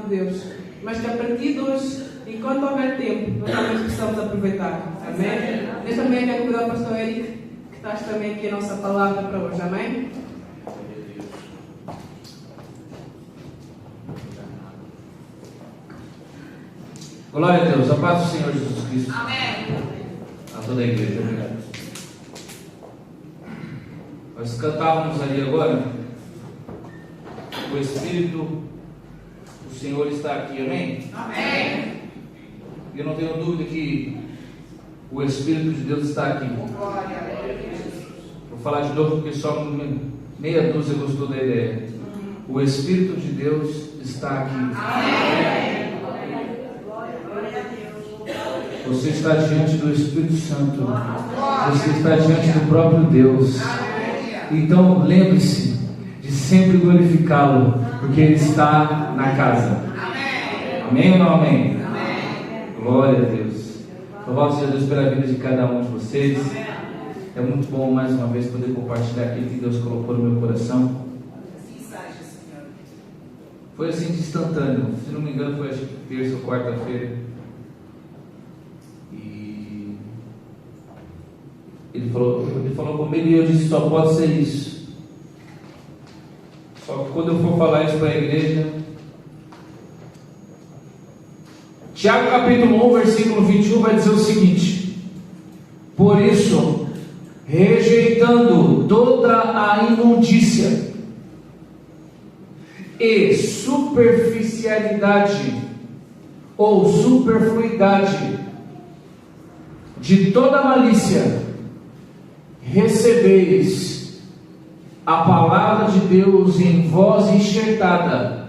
de Deus, mas que a partir de hoje, enquanto houver tempo, nós também precisamos aproveitar. Amém? Nesta manhã quero convidar o pastor Eric, que traz também aqui a nossa palavra para hoje. Amém? Glória a Deus, a paz do Senhor Jesus Cristo. Amém. A toda a igreja, obrigado. Nós cantávamos ali agora, o Espírito do Senhor está aqui, amém? Amém. E eu não tenho dúvida que o Espírito de Deus está aqui. Glória a Deus. Vou falar de novo porque só meia dúzia gostou da ideia. O Espírito de Deus está aqui. Amém. Você está diante do Espírito Santo. Você está diante do próprio Deus. Então lembre-se de sempre glorificá-lo, porque Ele está na casa. Amém ou não amém? Glória a Deus. Louvado seja Deus pela vida de cada um de vocês. É muito bom mais uma vez poder compartilhar aquilo que Deus colocou no meu coração. Foi assim de instantâneo. Se não me engano foi acho que terça ou quarta-feira. Ele falou comigo e eu disse: só pode ser isso. Só que quando eu for falar isso para a igreja, Tiago capítulo 1 versículo 21 vai dizer o seguinte: por isso, rejeitando toda a imundícia e superficialidade ou superfluidade de toda malícia, recebeis a palavra de Deus em voz enxertada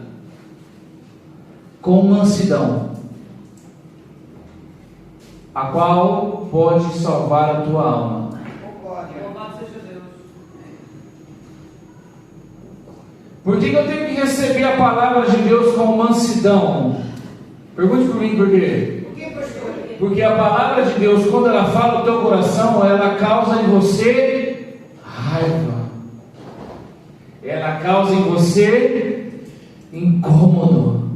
com mansidão, a qual pode salvar a tua alma. Louvado seja Deus. Por que eu tenho que receber a palavra de Deus com mansidão? Pergunte por mim por quê? Porque a palavra de Deus, quando ela fala no teu coração, ela causa em você raiva. Ela causa em você incômodo.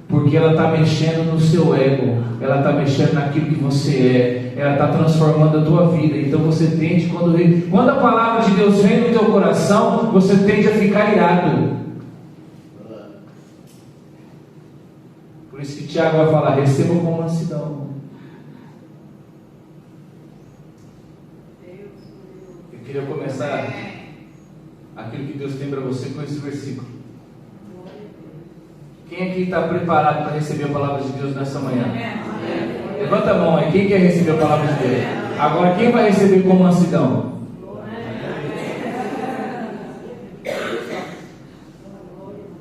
Porque ela está mexendo no seu ego. Ela está mexendo naquilo que você é. Ela está transformando a tua vida. Então você tende, quando a palavra de Deus vem no teu coração, você tende a ficar irado. Por isso que Tiago vai falar: receba com mansidão. Eu queria começar aquilo que Deus tem para você com esse versículo. Quem aqui está preparado para receber a palavra de Deus nessa manhã? Levanta a mão aí, quem quer receber a palavra de Deus? Agora, quem vai receber com mansidão?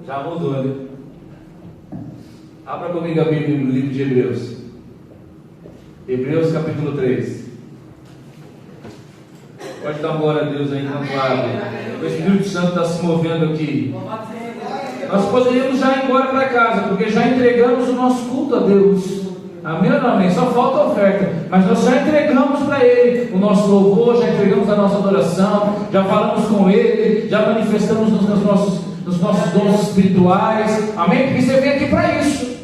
Já mudou, né? Abra comigo a Bíblia no livro de Hebreus. Hebreus capítulo 3. Pode dar uma glória a Deus aí enquanto abre. O Espírito Santo está se movendo aqui. Nós poderíamos já ir embora para casa, porque já entregamos o nosso culto a Deus. Amém ou não amém? Só falta a oferta. Mas nós já entregamos para Ele o nosso louvor, já entregamos a nossa adoração, já falamos com Ele, já manifestamos nos nossos dons espirituais. Amém? Porque você vem aqui para isso.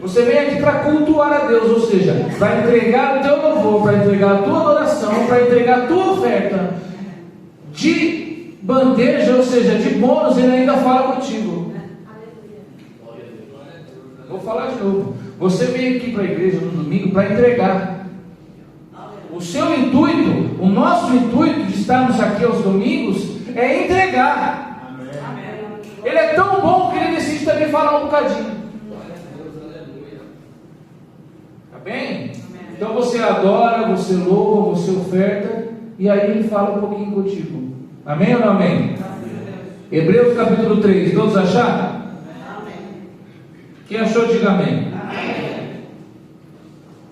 Você vem aqui para cultuar a Deus, ou seja, para entregar o teu louvor, para entregar a tua adoração, para entregar a tua oferta de bandeja, ou seja, de bônus. Ele ainda fala contigo. Vou falar de novo. Você vem aqui para a igreja no domingo para entregar. O seu intuito, o nosso intuito de estarmos aqui aos domingos é entregar. Ele é tão bom que ele decide também falar um bocadinho. Bem? Então você adora, você louva, você oferta, e aí ele fala um pouquinho contigo. Amém ou não amém? Hebreus capítulo 3, todos acharam? Quem achou, diga amém.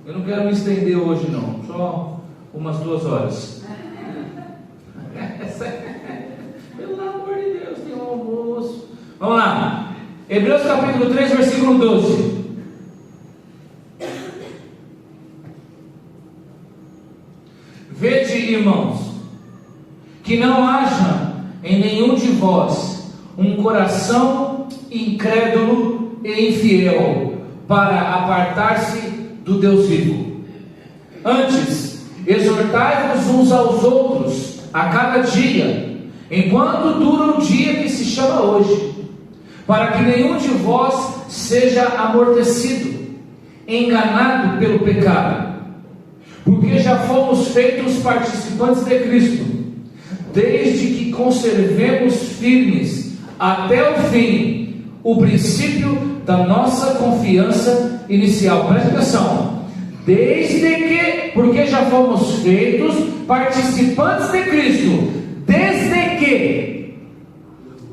Eu não quero me estender hoje não, só umas 2 horas. Pelo amor de Deus, tem um almoço. Vamos lá, Hebreus capítulo 3, versículo 12. Vede, irmãos, que não haja em nenhum de vós um coração incrédulo e infiel, para apartar-se do Deus vivo. Antes, exortai-vos uns aos outros a cada dia, enquanto dura o dia que se chama hoje, para que nenhum de vós seja amortecido, enganado pelo pecado, porque já fomos feitos participantes de Cristo, desde que conservemos firmes até o fim o princípio da nossa confiança inicial. Presta atenção. Porque já fomos feitos participantes de Cristo, desde que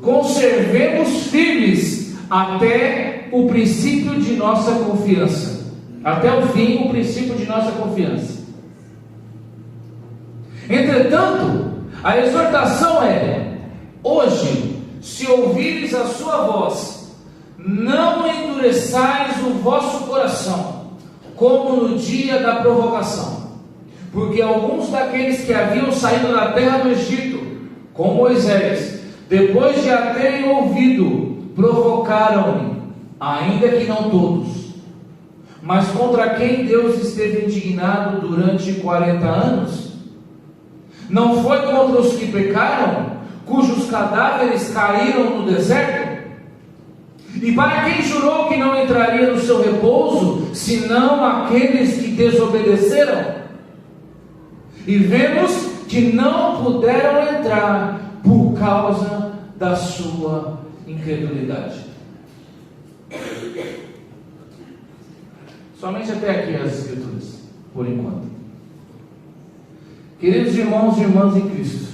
conservemos firmes até o princípio de nossa confiança, até o fim o princípio de nossa confiança. Entretanto, a exortação é: hoje, se ouvires a sua voz, não endureçais o vosso coração, como no dia da provocação, porque alguns daqueles que haviam saído da terra do Egito, com Moisés, depois de a terem ouvido, provocaram-me, ainda que não todos, mas contra quem Deus esteve indignado durante 40 anos, não foi contra os que pecaram, cujos cadáveres caíram no deserto? E para quem jurou que não entraria no seu repouso, senão aqueles que desobedeceram? E vemos que não puderam entrar por causa da sua incredulidade. Somente até aqui as Escrituras, por enquanto. Queridos irmãos e irmãs em Cristo,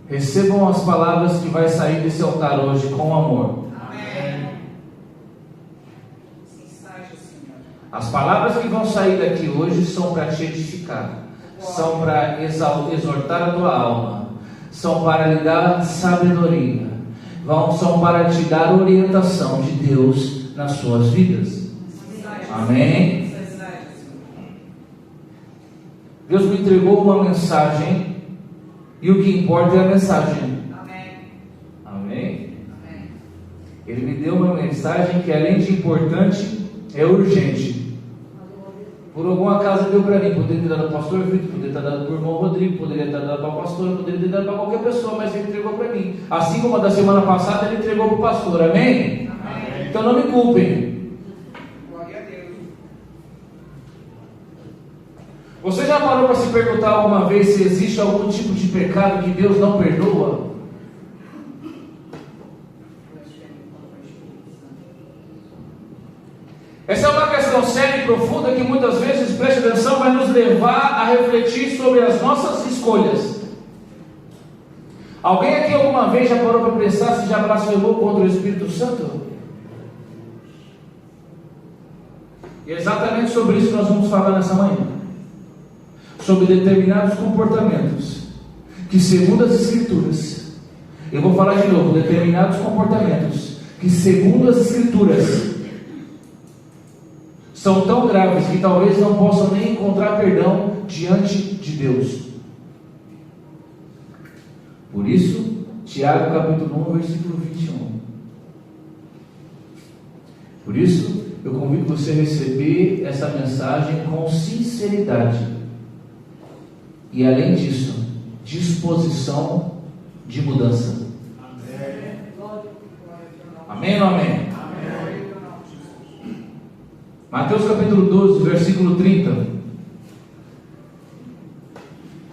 recebam as palavras que vai sair desse altar hoje com amor. Amém. Sim, seja, Senhor. As palavras que vão sair daqui hoje são para te edificar, são para exortar a tua alma, são para lhe dar sabedoria, são para te dar orientação de Deus nas suas vidas. Amém? Deus me entregou uma mensagem, e o que importa é a mensagem. Amém. Amém? Amém. Ele me deu uma mensagem que, além de importante, é urgente. Por algum acaso deu para mim. Poderia ter dado para o pastor Vitor, poderia ter dado para o irmão Rodrigo, poderia ter dado para o pastor, poderia ter dado para qualquer pessoa, mas ele entregou para mim. Assim como a da semana passada ele entregou para o pastor. Amém? Amém. Então não me culpem. Glória a Deus. Você já parou para se perguntar alguma vez se existe algum tipo de pecado que Deus não perdoa? Essa é uma questão séria e profunda que muitas vezes, preste atenção, vai nos levar a refletir sobre as nossas escolhas. Alguém aqui alguma vez já parou para pensar se já blasfemou contra o Espírito Santo? E é exatamente sobre isso que nós vamos falar nessa manhã. Sobre determinados comportamentos que, segundo as Escrituras, eu vou falar de novo, determinados comportamentos que, segundo as Escrituras, são tão graves que talvez não possam nem encontrar perdão diante de Deus. Por isso, Tiago capítulo 1, versículo 21. Por isso, eu convido você a receber essa mensagem com sinceridade. E além disso, disposição de mudança. Amém ou amém? Amém. Mateus capítulo 12, versículo 30.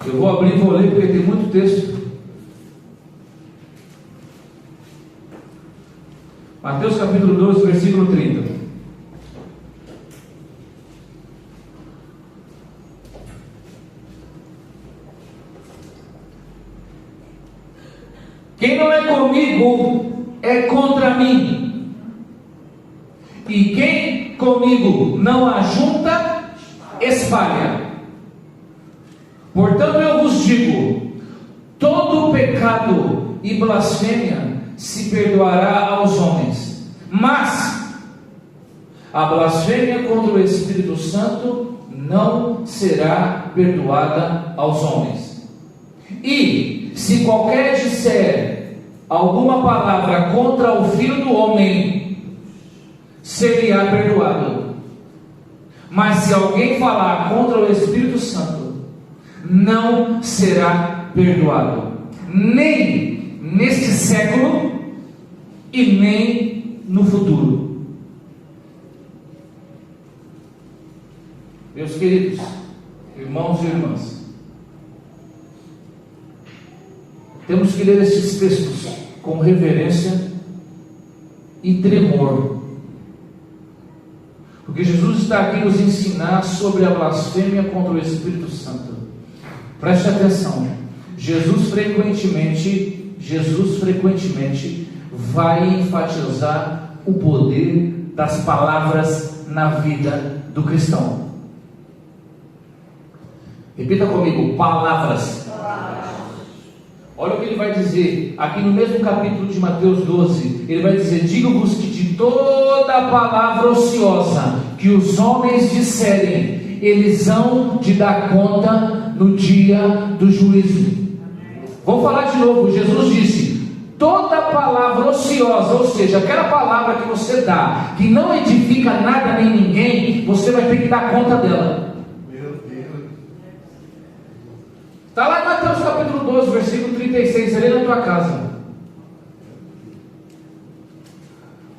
Eu vou abrir e vou ler porque tem muito texto. Mateus capítulo 12, versículo 30. Quem não é comigo é contra mim, e quem comigo não ajunta, espalha. Portanto eu vos digo, todo pecado e blasfêmia se perdoará aos homens, mas a blasfêmia contra o Espírito Santo não será perdoada aos homens. E se qualquer disser alguma palavra contra o Filho do Homem, seria perdoado. Mas se alguém falar contra o Espírito Santo, não será perdoado, nem neste século e nem no futuro. Meus queridos irmãos e irmãs, temos que ler estes textos com reverência e tremor, porque Jesus está aqui nos ensinar sobre a blasfêmia contra o Espírito Santo. Preste atenção, Jesus frequentemente vai enfatizar o poder das palavras na vida do cristão. Repita comigo, palavras. Olha o que ele vai dizer aqui no mesmo capítulo de Mateus 12. Ele vai dizer: digo-vos que de toda palavra ociosa que os homens disserem, eles hão de dar conta no dia do juízo. Vamos falar de novo. Jesus disse: toda palavra ociosa, ou seja, aquela palavra que você dá, que não edifica nada nem ninguém, você vai ter que dar conta dela. Está lá em Mateus capítulo 12, versículo 36, ali na tua casa.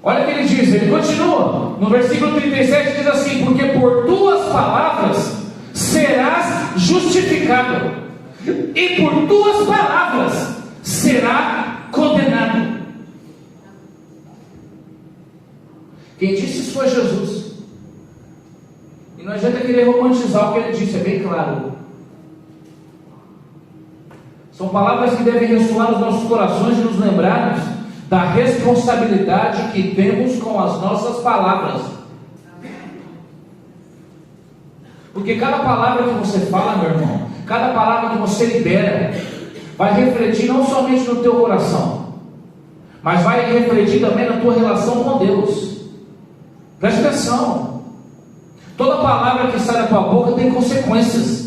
Olha o que ele diz, ele continua, no versículo 37 diz assim: porque por tuas palavras serás justificado, e por tuas palavras será condenado. Quem disse isso foi Jesus. E não adianta querer romantizar o que ele disse, é bem claro. São palavras que devem ressoar nos nossos corações e nos lembrarmos da responsabilidade que temos com as nossas palavras. Porque cada palavra que você fala, meu irmão, cada palavra que você libera, vai refletir não somente no teu coração, mas vai refletir também na tua relação com Deus. Preste atenção. Toda palavra que sai da tua boca tem consequências.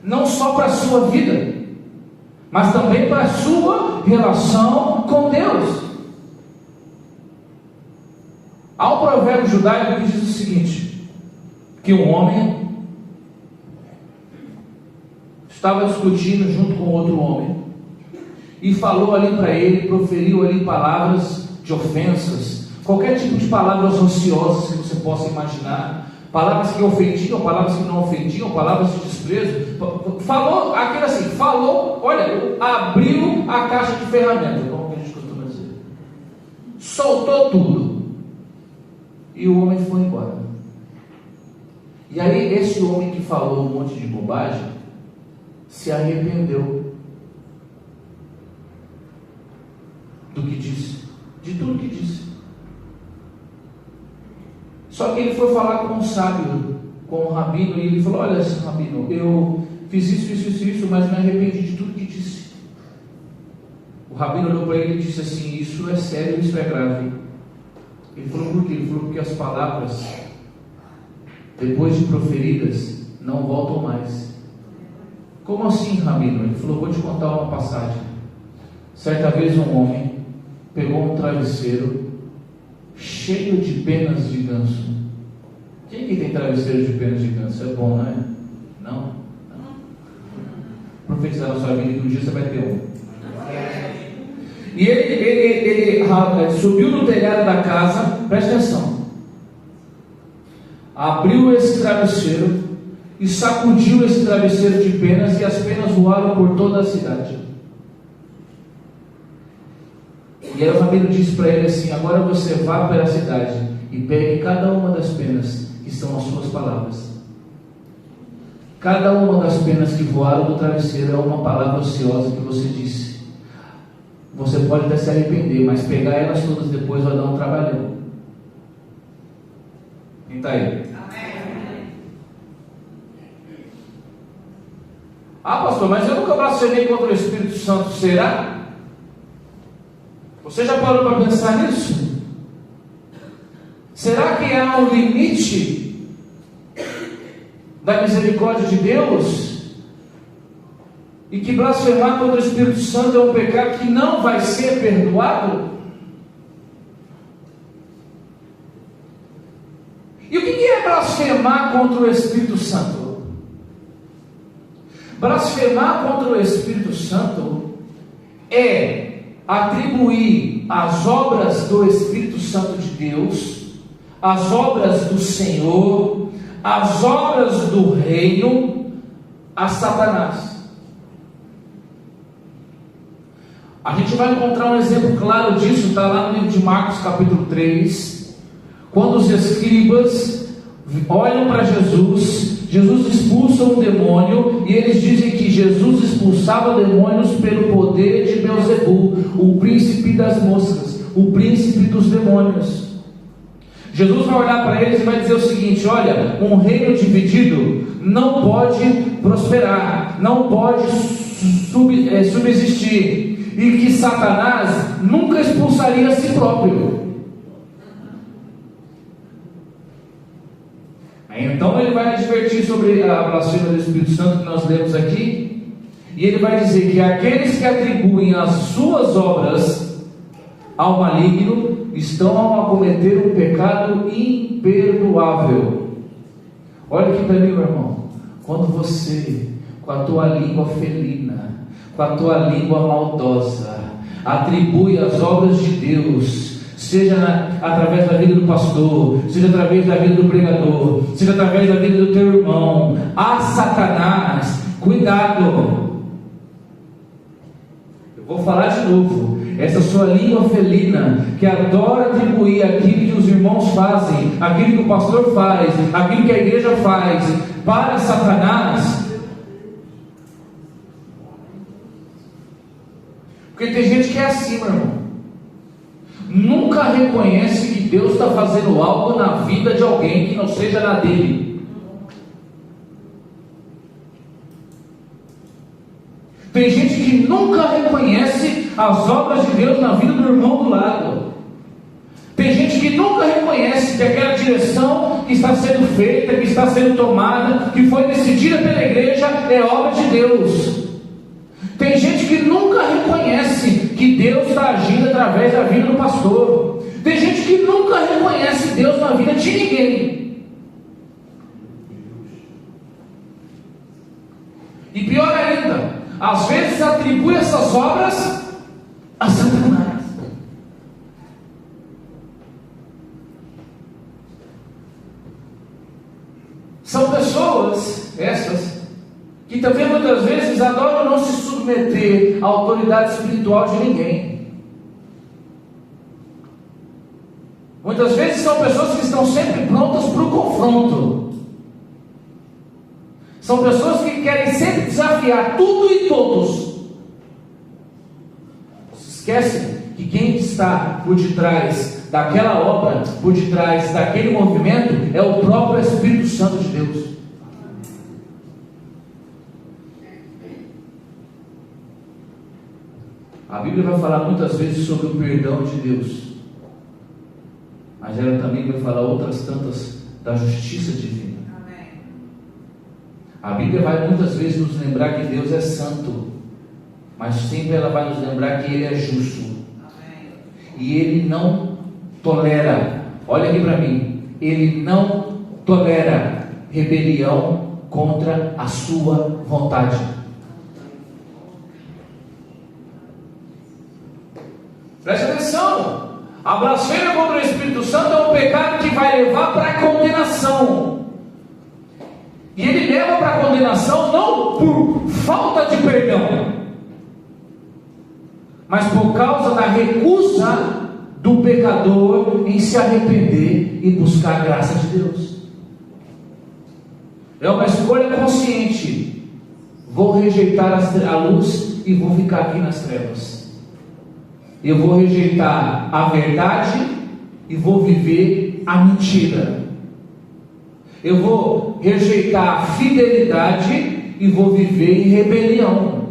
Não só para a sua vida, mas também para a sua relação com Deus. Há um provérbio judaico que diz o seguinte: que um homem estava discutindo junto com outro homem, e falou ali para ele, proferiu ali palavras de ofensas, qualquer tipo de palavras ociosas que você possa imaginar, palavras que ofendiam, palavras que não ofendiam, palavras de desprezo. Falou aquilo assim, falou, olha, abriu a caixa de ferramentas, como a gente costuma dizer, soltou tudo, e o homem foi embora. E aí esse homem que falou um monte de bobagem se arrependeu do que disse, de tudo que disse. Só que ele foi falar com um sábio, com um rabino, e ele falou: olha, rabino, eu fiz isso, mas me arrependi de tudo que disse. O rabino olhou para ele e disse assim: isso é sério, isso é grave. Ele falou: por quê? Ele falou: porque as palavras, depois de proferidas, não voltam mais. Como assim, rabino? Ele falou: vou te contar uma passagem. Certa vez um homem pegou um travesseiro cheio de penas de ganso. Quem que tem travesseiro de penas de ganso? É bom, não é? Não? Profetizar na sua vida que um dia você vai ter um. E ele subiu no telhado da casa, presta atenção, abriu esse travesseiro e sacudiu esse travesseiro de penas, e as penas voaram por toda a cidade. E aí o rabino disse para ele assim: agora você vá para a cidade e pegue cada uma das penas que são as suas palavras. Cada uma das penas que voaram do travesseiro é uma palavra ociosa que você disse. Você pode até se arrepender, mas pegar elas todas depois vai dar um trabalhão. Quem está aí? Amém. Ah, pastor, mas eu nunca blasfemei contra o Espírito Santo, será? Você já parou para pensar nisso? Será que há um limite da misericórdia de Deus? E que blasfemar contra o Espírito Santo é um pecado que não vai ser perdoado? E o que é blasfemar contra o Espírito Santo? Blasfemar contra o Espírito Santo é atribuir as obras do Espírito Santo de Deus, as obras do Senhor, as obras do reino a Satanás. A gente vai encontrar um exemplo claro disso, está lá no livro de Marcos capítulo 3, quando os escribas olham para Jesus, Jesus expulsa um demônio, e eles dizem que Jesus expulsava demônios pelo poder de Beelzebul, o príncipe das moscas, o príncipe dos demônios. Jesus vai olhar para eles e vai dizer o seguinte: olha, um reino dividido não pode prosperar, não pode subsistir, e que Satanás nunca expulsaria a si próprio. Então ele vai advertir sobre a blasfêmia do Espírito Santo que nós lemos aqui, e ele vai dizer que aqueles que atribuem as suas obras ao maligno estão a cometer um pecado imperdoável. Olha aqui para mim, meu irmão. Quando você, com a tua língua felina, com a tua língua maldosa, atribui as obras de Deus, seja através da vida do pastor, seja através da vida do pregador, seja através da vida do teu irmão, a Satanás, cuidado. Eu vou falar de novo. Essa sua língua felina, que adora atribuir aquilo que os irmãos fazem, aquilo que o pastor faz, aquilo que a igreja faz, para Satanás. Porque tem gente que é assim, meu irmão. Nunca reconhece que Deus está fazendo algo na vida de alguém que não seja na dele. Tem gente que nunca reconhece as obras de Deus na vida do irmão do lado. Tem gente que nunca reconhece que aquela direção que está sendo feita, que está sendo tomada, que foi decidida pela igreja, é obra de Deus. Tem gente que nunca reconhece que Deus está agindo através da vida do pastor. Tem gente que nunca reconhece Deus na vida de ninguém. E pior ainda, às vezes atribui essas obras a Satanás. São pessoas, essas, que também muitas vezes adoram não se submeter à autoridade espiritual de ninguém. Muitas vezes são pessoas que estão sempre prontas para o confronto. São pessoas que querem sempre desafiar tudo e todos. Se esquecem que quem está por detrás daquela obra, por detrás daquele movimento, é o próprio Espírito Santo de Deus. A Bíblia vai falar muitas vezes sobre o perdão de Deus, mas ela também vai falar outras tantas da justiça divina. Amém. A Bíblia vai muitas vezes nos lembrar que Deus é santo, mas sempre ela vai nos lembrar que Ele é justo. Amém. E Ele não tolera, olha aqui para mim, Ele não tolera rebelião contra a sua vontade. Preste atenção, a blasfêmia contra o Espírito Santo é um pecado que vai levar para a condenação. E ele leva para a condenação não por falta de perdão, mas por causa da recusa do pecador em se arrepender e buscar a graça de Deus. É uma escolha consciente. Vou rejeitar a luz e vou ficar aqui nas trevas. Eu vou rejeitar a verdade e vou viver a mentira. Eu vou rejeitar a fidelidade e vou viver em rebelião.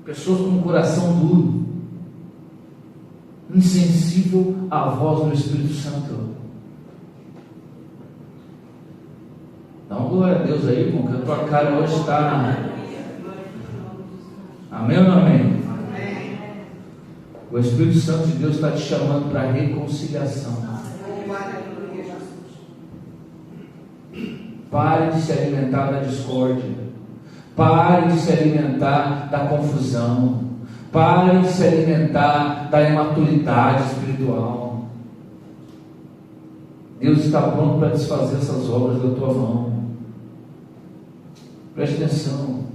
Pessoas com um coração duro, insensível à voz do Espírito Santo. Dá uma glória a Deus aí, irmão, que a tua cara hoje está. Amém ou não amém? O Espírito Santo de Deus está te chamando para reconciliação. Pare de se alimentar da discórdia. Pare de se alimentar da confusão. Pare de se alimentar da imaturidade espiritual. Deus está pronto para desfazer essas obras da tua mão. Preste atenção.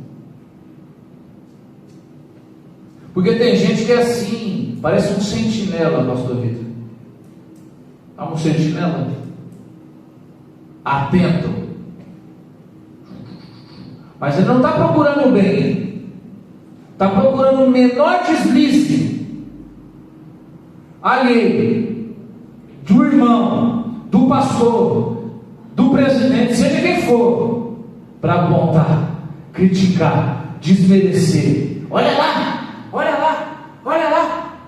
Porque tem gente que é assim, parece um sentinela, pastor Vitor. É um sentinela atento, mas ele não está procurando o bem, está procurando o menor deslize alheio, do irmão, do pastor, do presidente, seja quem for, para apontar, criticar, desmerecer. Olha lá, olha lá, olha lá.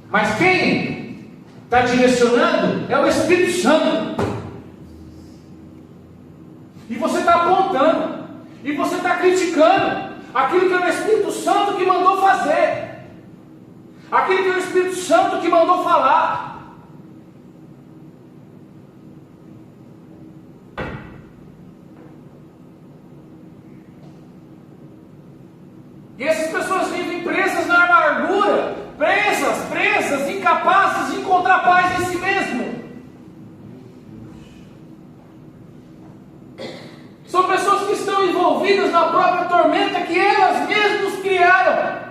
Mas quem está direcionando é o Espírito Santo. E você está apontando, e você está criticando aquilo que é o Espírito Santo que mandou fazer, aquilo que é o Espírito Santo que mandou falar. E essas pessoas vivem presas na amargura, presas, incapazes de encontrar paz em si mesmo. São pessoas que estão envolvidas na própria tormenta que elas mesmas criaram.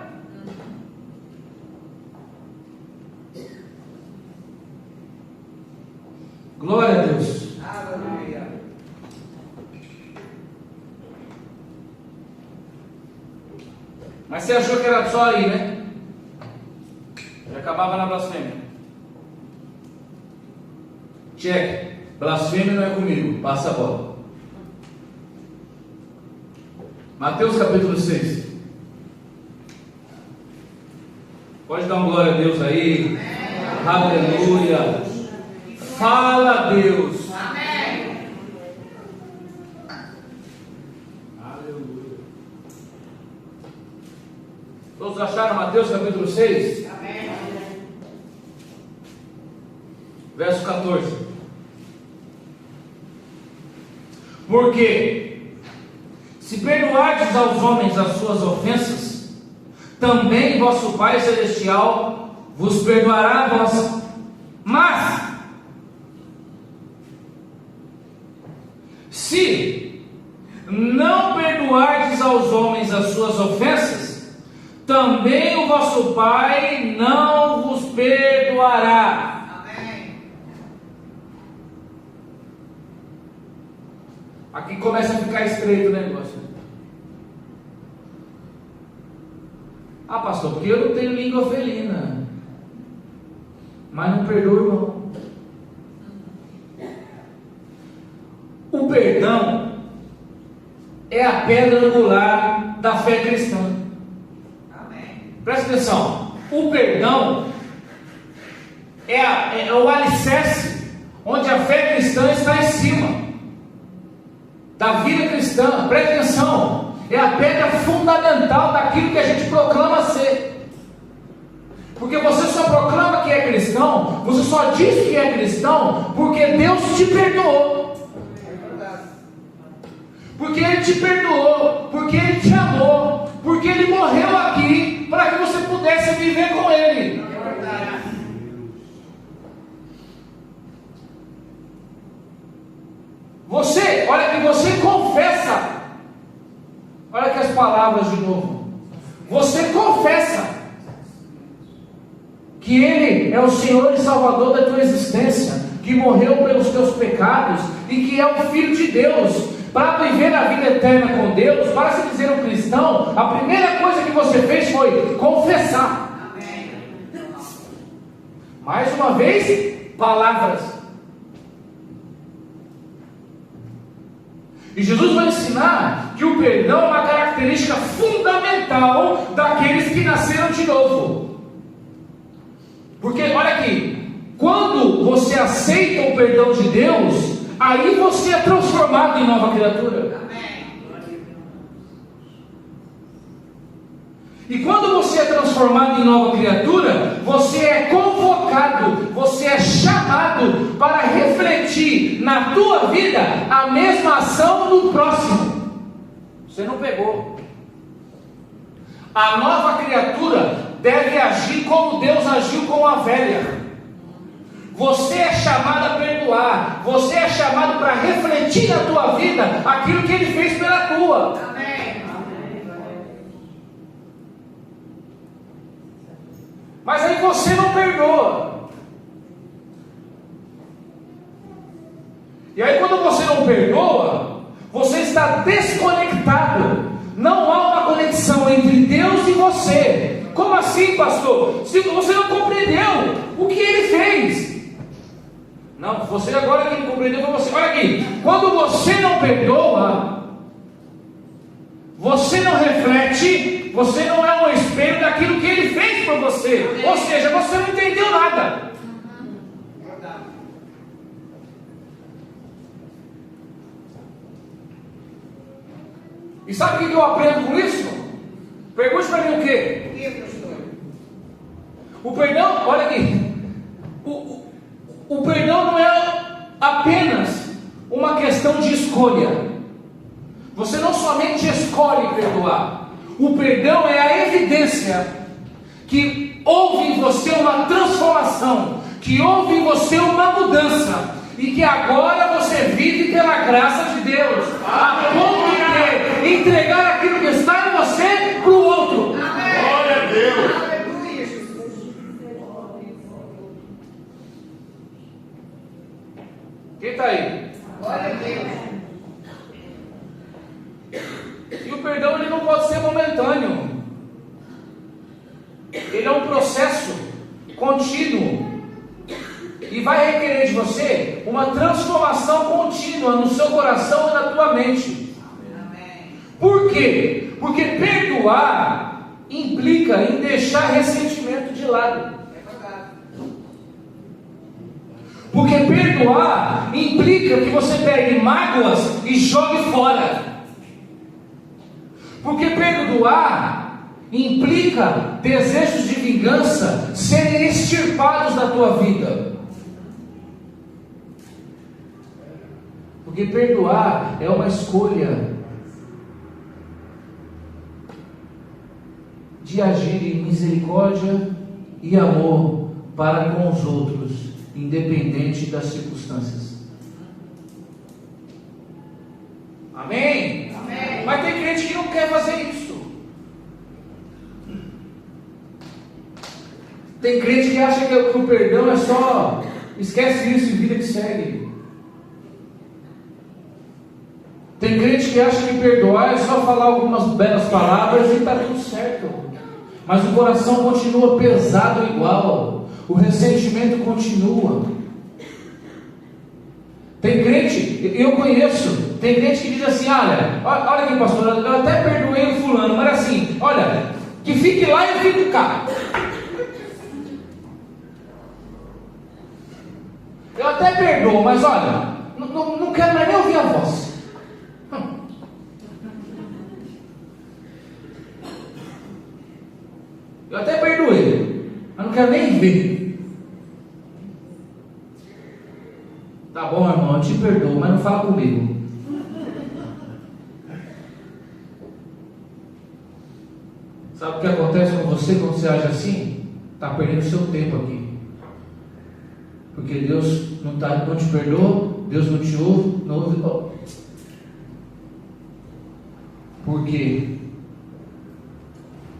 Glória a Deus. Aleluia. Mas você achou que era só aí, né? Já acabava na blasfêmia. Cheque. Blasfêmia não é comigo. Passa a bola. Mateus capítulo 6. Pode dar uma glória a Deus aí. Aleluia. Fala, Deus. Amém. Aleluia. Todos acharam Mateus capítulo 6? Amém. Verso 14. Porque se perdoardes aos homens as suas ofensas, também vosso Pai Celestial vos perdoará a vós. Mas se não perdoardes aos homens as suas ofensas, também o vosso Pai não vos perdoará. Aqui começa a ficar estreito o negócio. Ah, pastor, porque eu não tenho língua felina, mas não perdoo o irmão. O perdão é a pedra angular da fé cristã. Amém. Presta atenção. O perdão é o alicerce onde a fé cristã está em cima da vida cristã. Presta atenção. É a pedra fundamental daquilo que a gente proclama ser. Porque você só proclama que é cristão, você só diz que é cristão porque Deus te perdoou. Porque Ele te perdoou, porque Ele te amou, porque Ele morreu aqui para que você pudesse viver com Ele. Você, olha que você confessa. Olha que as palavras de novo. Você confessa que Ele é o Senhor e Salvador da tua existência, que morreu pelos teus pecados e que é o Filho de Deus. Para viver a vida eterna com Deus, para se dizer um cristão, a primeira coisa que você fez foi confessar. Amém. Mais uma vez, palavras. E Jesus vai ensinar que o perdão é uma característica fundamental daqueles que nasceram de novo. Porque, olha aqui, quando você aceita o perdão de Deus, aí você é transformado em nova criatura. E quando você é transformado em nova criatura, você é convocado, você é chamado para refletir na tua vida a mesma ação do próximo. Você não pegou. A nova criatura deve agir como Deus agiu com a velha. Você é chamado a perdoar. Você é chamado para refletir na tua vida aquilo que Ele fez pela tua. Amém. Mas aí você não perdoa. E aí quando você não perdoa, você está desconectado. Não há uma conexão entre Deus e você. Como assim, pastor? Se você não compreendeu o que Ele fez. Não, você agora que não compreendeu foi você. Olha aqui, quando você não perdoa, você não reflete, você não é um espelho daquilo que Ele fez por você. Ou seja, você não entendeu nada. E sabe o que eu aprendo com isso? Pergunte para mim o quê? O que, pastor? O perdão, olha aqui. O perdão não é apenas uma questão de escolha. Você não somente escolhe perdoar. O perdão é a evidência que houve em você uma transformação, que houve em você uma mudança, e que agora você vive pela graça de Deus, a ponto de entregar aquilo que está em você para o outro. Glória a Deus. Aleluia, Jesus. Quem está aí? Glória a Deus. E o perdão ele não pode ser momentâneo. Ele é um processo contínuo. E vai requerer de você uma transformação contínua no seu coração e na tua mente. Amém. Por quê? Porque perdoar implica em deixar ressentimento de lado. É verdade. Porque perdoar implica que você pegue mágoas e jogue fora. Porque perdoar implica desejos de vingança serem extirpados da tua vida. Porque perdoar é uma escolha de agir em misericórdia e amor para com os outros, independente das circunstâncias. Amém? Amém. Mas tem crente que não quer fazer isso. Tem crente que acha que o perdão é só esquece isso e vida que segue. Tem crente que acha que perdoar é só falar algumas belas palavras e está tudo certo. Mas o coração continua pesado igual. O ressentimento continua. Tem crente, eu conheço, tem crente que diz assim: olha aqui, pastor, eu até perdoei o fulano, mas assim, olha, que fique lá e eu fico cá. Eu até perdoo, mas olha, não quero mais nem ouvir a voz. Eu até perdoei, mas não quero nem ver. Tá bom, irmão, eu te perdoo, mas não fala comigo. Sabe o que acontece com você quando você age assim? Está perdendo seu tempo aqui. Porque Deus não te perdoa, Deus não te ouve, não ouve. Porque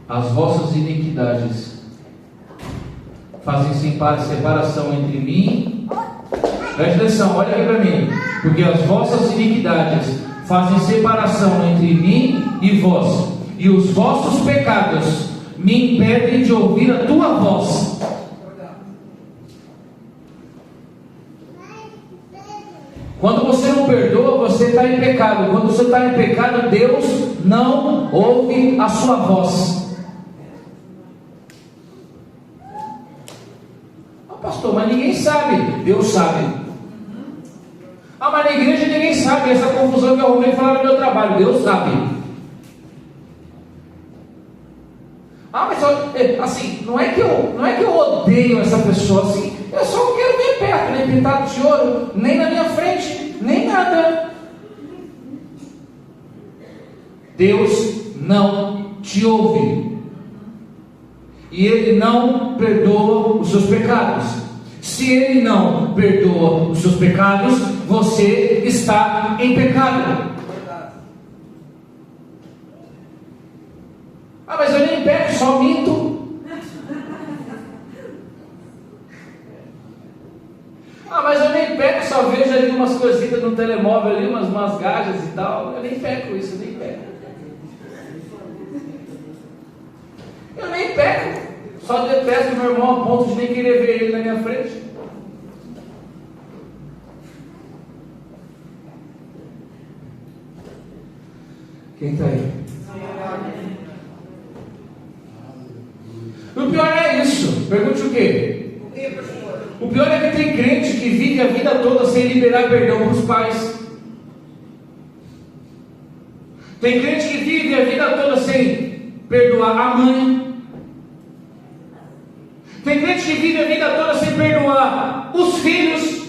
as vossas iniquidades fazem separação entre mim. Preste atenção, olha aqui para mim. Porque as vossas iniquidades fazem separação entre mim e vós, e os vossos pecados me impedem de ouvir a tua voz. Quando você não perdoa, você está em pecado. Quando você está em pecado, Deus não ouve a sua voz. Pastor, mas ninguém ninguém sabe. Deus sabe. Ah, mas na igreja ninguém sabe. Essa confusão que eu arrumei falar no meu trabalho. Deus sabe. Ah, mas assim, não é que eu odeio essa pessoa assim. Eu só não quero ver perto, nem pintado de ouro, nem na minha frente, nem nada. Deus não te ouve. E Ele não perdoa os seus pecados. Se Ele não perdoa os seus pecados, você está em pecado. Ah, mas eu nem peco, só minto. Ah, mas eu nem peco, só vejo ali umas coisitas no telemóvel ali, umas gajas e tal. Eu nem peco isso, eu nem peco. Eu nem peco, só detesto meu irmão a ponto de nem querer ver ele na minha frente. Quem está aí? O pior é isso. Pergunte o quê? O pior é que tem crente que vive a vida toda sem liberar perdão para os pais. Tem crente que vive a vida toda sem perdoar a mãe. Tem crente que vive a vida toda sem perdoar os filhos,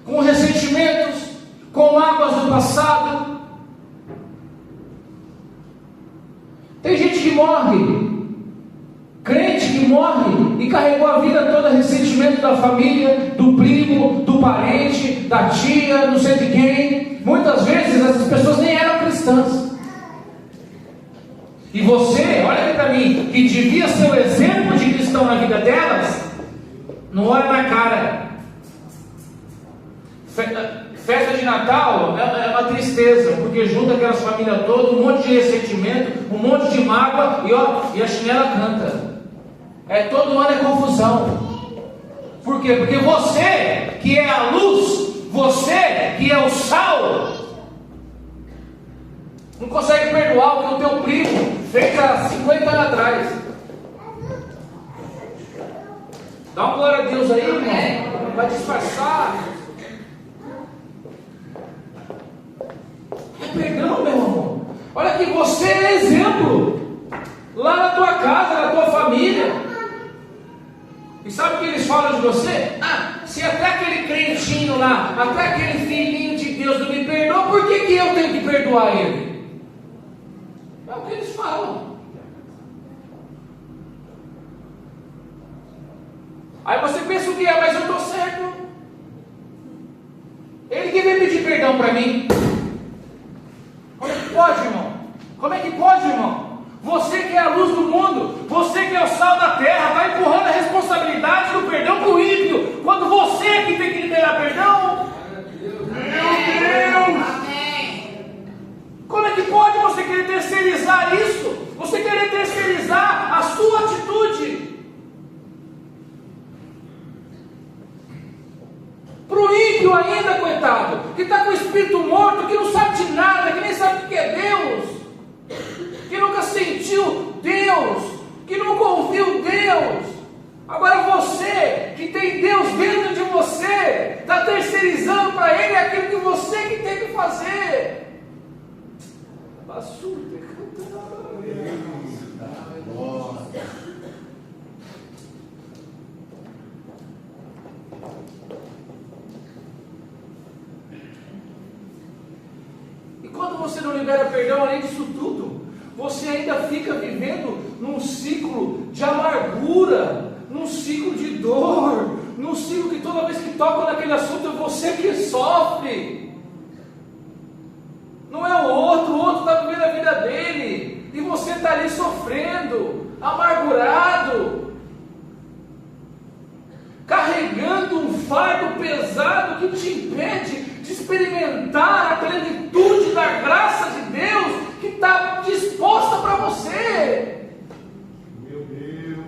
com ressentimentos, com mágoas do passado. Tem gente que morre, crente que morre e carregou a vida toda ressentimento da família, do primo, do parente, da tia, não sei de quem. Muitas vezes essas pessoas nem eram cristãs. E você, olha aqui para mim, que devia ser o exemplo de cristão na vida delas, não olha na cara. Festa de Natal é uma tristeza, porque junta aquelas famílias todas, um monte de ressentimento, um monte de mágoa, e a chinela canta. Todo ano é confusão. Por quê? Porque você, que é a luz, você, que é o sal, não consegue perdoar o que o teu primo fez há 50 anos atrás. Dá uma glória a Deus aí, irmão. Vai disfarçar. É perdão, meu irmão. Olha que você é exemplo lá na tua casa, na tua família. E sabe o que eles falam de você? Ah, se até aquele crentinho lá, até aquele filhinho de Deus não me perdoa, por que eu tenho que perdoar ele? É o que eles falam. Aí você pensa o que é, mas eu estou certo. Ele que veio pedir perdão para mim. Como é que pode, irmão? Como é que pode, irmão? Você que é a luz do mundo, você que é o sal da terra, está empurrando a responsabilidade do perdão para o ímpio, quando você é que tem que liberar perdão. Meu Deus! Como é que pode você querer terceirizar isso? Você querer terceirizar a sua atitude para o ímpio ainda, coitado, que está com o espírito morto, que não sabe de nada, que nem sabe o que é Deus, que nunca sentiu Deus, que nunca ouviu Deus. Agora você, que tem Deus dentro de você, está terceirizando para Ele aquilo que você que tem que fazer. E quando você não libera perdão, além disso tudo, você ainda fica vivendo num ciclo de amargura, num ciclo de dor, num ciclo que toda vez que toca naquele assunto é você que sofre. Não é o outro está vivendo a vida dele, e você está ali sofrendo, amargurado, carregando um fardo pesado que te impede de experimentar a plenitude da graça de Deus que está disposta para você. Meu Deus!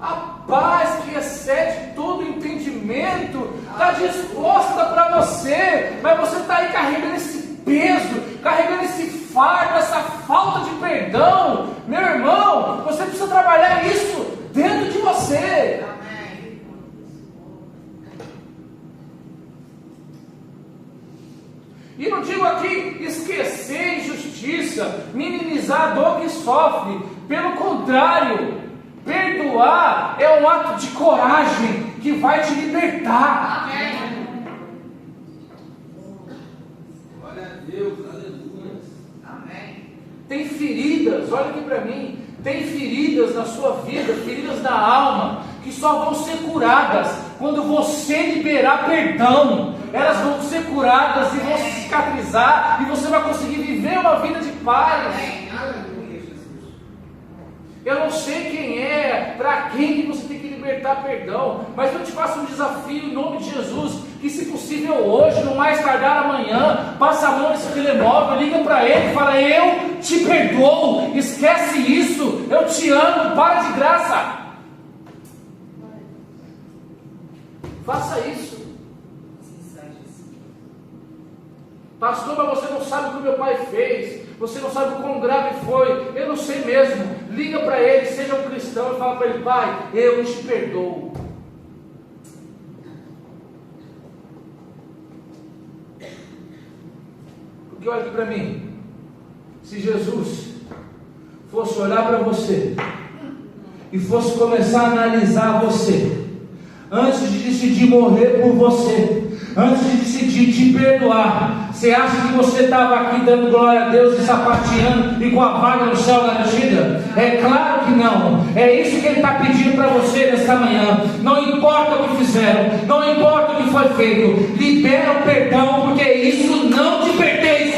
A paz que excede todo entendimento está disposta para você, mas você está aí carregando esse peso, carregando esse fardo, essa falta de perdão, Meu irmão, você precisa trabalhar isso dentro de você. Amém. E não digo aqui esquecer injustiça, minimizar a dor que sofre. Pelo contrário, perdoar é um ato de coragem que vai te libertar. Amém. Glória a Deus, aleluia. Amém. Tem feridas, olha aqui para mim, tem feridas na sua vida, feridas da alma, que só vão ser curadas quando você liberar perdão. Elas vão ser curadas e vão se cicatrizar, e você vai conseguir viver uma vida de paz. Amém. Aleluia, Jesus. Eu não sei quem é, para quem que você tem que libertar perdão, mas eu te faço um desafio em nome de Jesus, que se possível hoje, no mais tardar amanhã, passa a mão nesse telemóvel, liga para ele e fala: eu te perdoo, esquece isso, eu te amo, para de graça. Faça isso. Pastor, mas você não sabe o que o meu pai fez, você não sabe o quão grave foi. Eu não sei mesmo. Liga para ele, seja um cristão, e fala para ele: pai, eu te perdoo. Porque olha aqui para mim, se Jesus fosse olhar para você e fosse começar a analisar você, antes de decidir morrer por você, antes de decidir te perdoar, você acha que você estava aqui dando glória a Deus e sapateando e com a vaga no céu garantida? É claro que não. É isso que Ele está pedindo para você nesta manhã. Não importa o que fizeram, não importa o que foi feito, libera o perdão, porque isso não te pertence.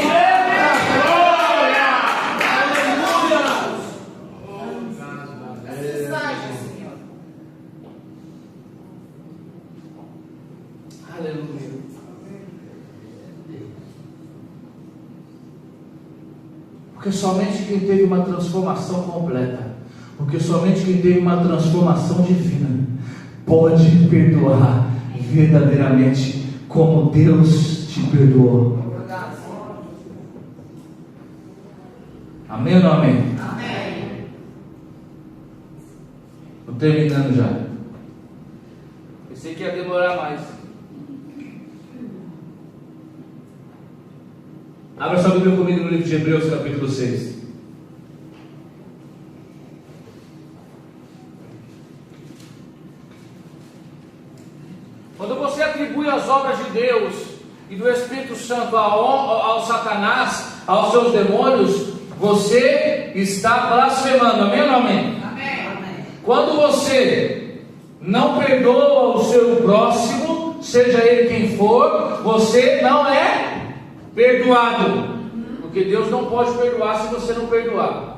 Mensagem, Senhor. Aleluia. Porque somente quem teve uma transformação completa, porque somente quem teve uma transformação divina, pode perdoar verdadeiramente como Deus te perdoou. Amém ou não amém? Amém. Estou terminando já. Pensei que ia demorar mais. Abra sua Bíblia comigo no livro de Hebreus, capítulo 6. Quando você atribui as obras de Deus e do Espírito Santo ao Satanás, aos seus demônios, você está blasfemando. Amém ou não amém? Amém. Quando você não perdoa o seu próximo, seja ele quem for, você não é perdoado, porque Deus não pode perdoar se você não perdoar.